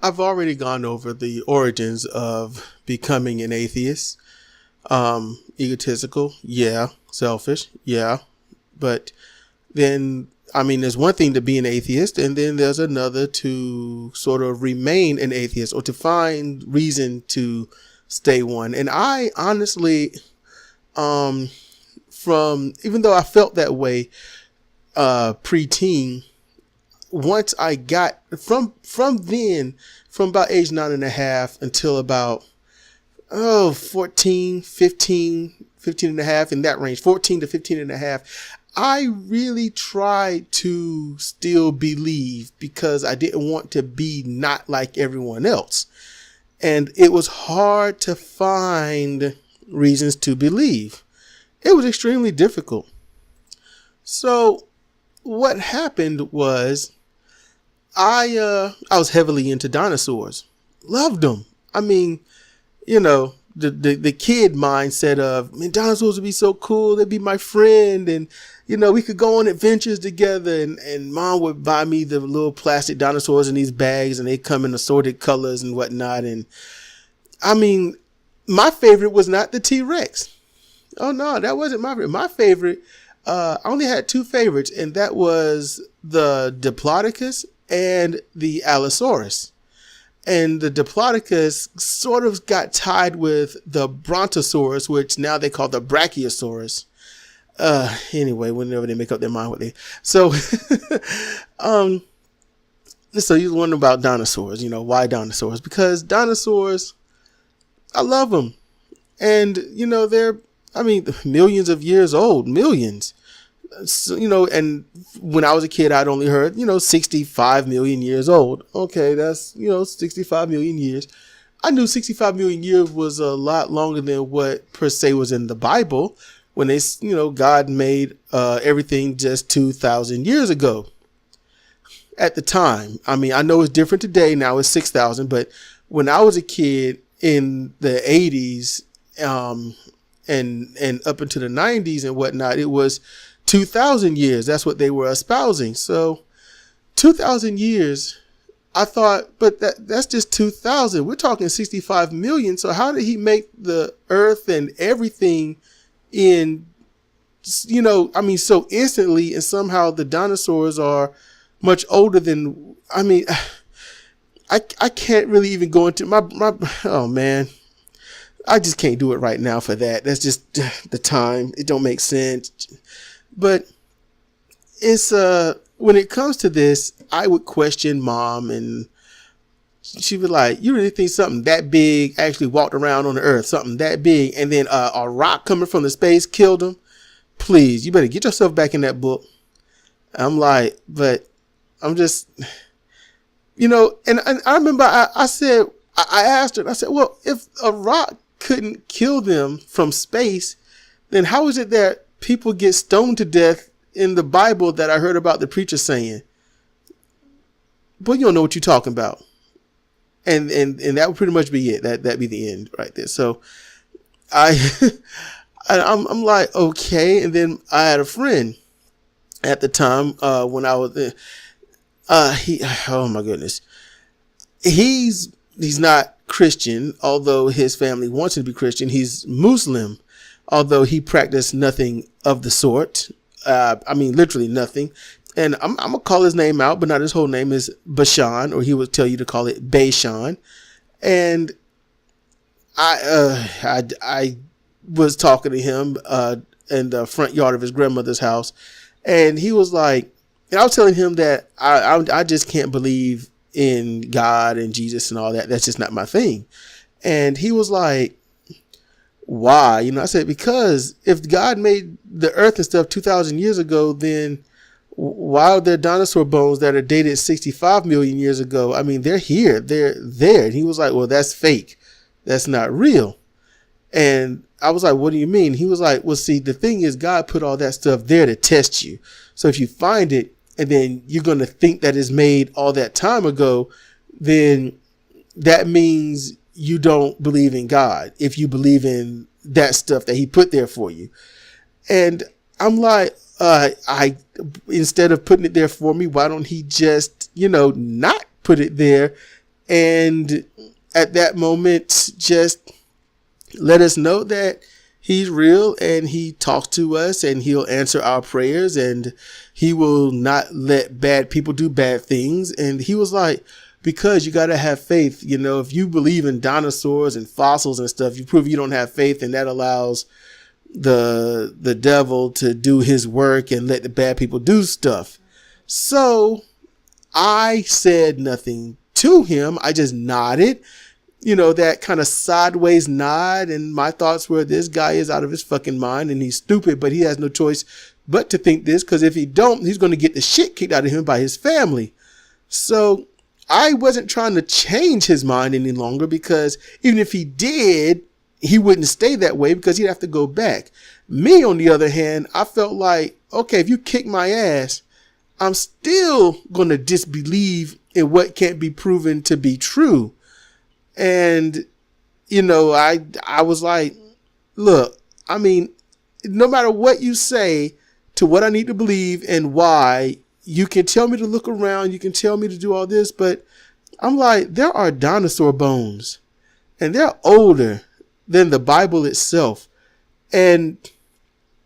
I've already gone over the origins of becoming an atheist. Egotistical, yeah. Selfish, yeah. But then, there's one thing to be an atheist, and then there's another to sort of remain an atheist or to find reason to stay one. And I honestly, even though I felt that way, preteen, once I got from about age 9.5 until about 14, 15 and a half, in that range, 14 to 15 and a half, I really tried to still believe because I didn't want to be not like everyone else. And it was hard to find reasons to believe. It was extremely difficult. So what happened was I was heavily into dinosaurs. Loved them. The kid mindset of, man, dinosaurs would be so cool. They'd be my friend. And, we could go on adventures together, and mom would buy me the little plastic dinosaurs in these bags, and they come in assorted colors and whatnot. And my favorite was not the T-Rex. Oh no, that wasn't my favorite. My favorite, I only had two favorites, and that was the Diplodocus and the Allosaurus. And the Diplodocus sort of got tied with the Brontosaurus, which now they call the Brachiosaurus. Anyway, whenever they make up their mind what they, so, so you're wondering about dinosaurs, why dinosaurs? Because dinosaurs, I love them. And, they're, millions of years old, millions. So, and when I was a kid, I'd only heard, 65 million years old. Okay, that's, 65 million years. I knew 65 million years was a lot longer than what per se was in the Bible when they, God made everything just 2,000 years ago. At the time, I know it's different today. Now it's 6,000, but when I was a kid in the 80s, and up into the 90s and whatnot, it was 2,000 years. That's what they were espousing. So 2,000 years, I thought, but that's just 2,000. We're talking 65 million. So how did he make the earth and everything in, so instantly, and somehow the dinosaurs are much older than, I can't really even go into my, oh man. I just can't do it right now for that. That's just the time. It don't make sense. But it's, when it comes to this, I would question mom, and she would like, you really think something that big actually walked around on the earth, something that big, and then a rock coming from the space killed him? Please, you better get yourself back in that book. I'm like, but I'm just, and I remember I said, I asked her, I said, well, if a rock couldn't kill them from space, then how is it that people get stoned to death in the Bible that I heard about the preacher saying? But you don't know what you're talking about. And that would pretty much be it. That'd be the end right there. So I'm like, okay. And then I had a friend at the time, when I was there, oh my goodness. He's not Christian, although his family wants him to be Christian. He's Muslim, although he practiced nothing of the sort. Literally nothing. And I'm going to call his name out, but not his whole name is Bashan, or he would tell you to call it Bashan. And I was talking to him, in the front yard of his grandmother's house. And he was like, and I was telling him that I just can't believe in God and Jesus and all that. That's just not my thing. And he was like, why? I said, because if God made the earth and stuff 2,000 years ago, then why are there dinosaur bones that are dated 65 million years ago? They're here, they're there. And he was like, well, that's fake. That's not real. And I was like, what do you mean? He was like, well, see, the thing is, God put all that stuff there to test you. So if you find it, and then you're going to think that it's made all that time ago, then that means you don't believe in God if you believe in that stuff that he put there for you. And I'm like, instead of putting it there for me, why don't he just, not put it there And at that moment, just let us know that he's real and he talks to us and he'll answer our prayers and he will not let bad people do bad things. And he was like, because you got to have faith. You know, if you believe in dinosaurs and fossils and stuff, you prove you don't have faith, and that allows the devil to do his work and let the bad people do stuff. So I said nothing to him. I just nodded, you know, that kind of sideways nod. And my thoughts were, this guy is out of his fucking mind and he's stupid, but he has no choice but to think this, because if he don't, he's going to get the shit kicked out of him by his family. So I wasn't trying to change his mind any longer, because even if he did, he wouldn't stay that way because he'd have to go back. Me, on the other hand, I felt like, okay, if you kick my ass, I'm still going to disbelieve in what can't be proven to be true. And, you know, I was like, look, I mean, no matter what you say to what I need to believe and why, you can tell me to look around, you can tell me to do all this, but I'm like, there are dinosaur bones and they're older than the Bible itself. And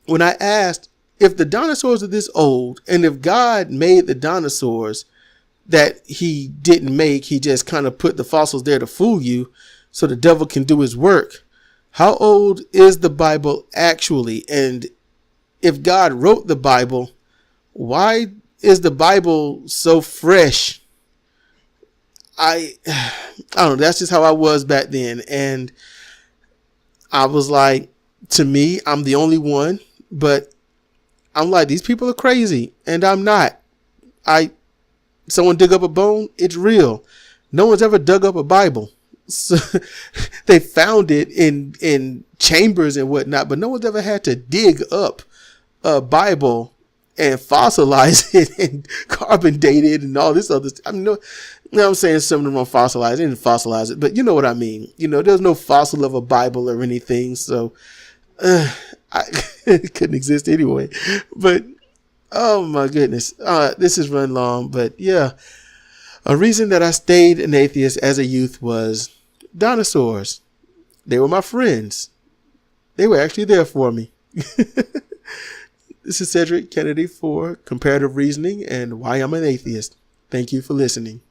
when I asked, if the dinosaurs are this old, and if God made the dinosaurs that he didn't make, he just kind of put the fossils there to fool you so the devil can do his work, how old is the Bible actually? And if God wrote the Bible, why is the Bible so fresh? I don't know. That's just how I was back then. And I was like, to me, I'm the only one, but I'm like, these people are crazy and I'm not. Someone dig up a bone, it's real. No one's ever dug up a Bible. So they found it in chambers and whatnot, but no one's ever had to dig up a Bible and fossilize it and carbon date it and all this other stuff. I mean, no, I'm saying some of them are fossilized. They didn't fossilize it, but you know what I mean. You know, there's no fossil of a Bible or anything, so it couldn't exist anyway. But oh my goodness, this has run long. But yeah, a reason that I stayed an atheist as a youth was dinosaurs. They were my friends. They were actually there for me. This is Cedric Kennedy for Comparative Reasoning and Why I'm an Atheist. Thank you for listening.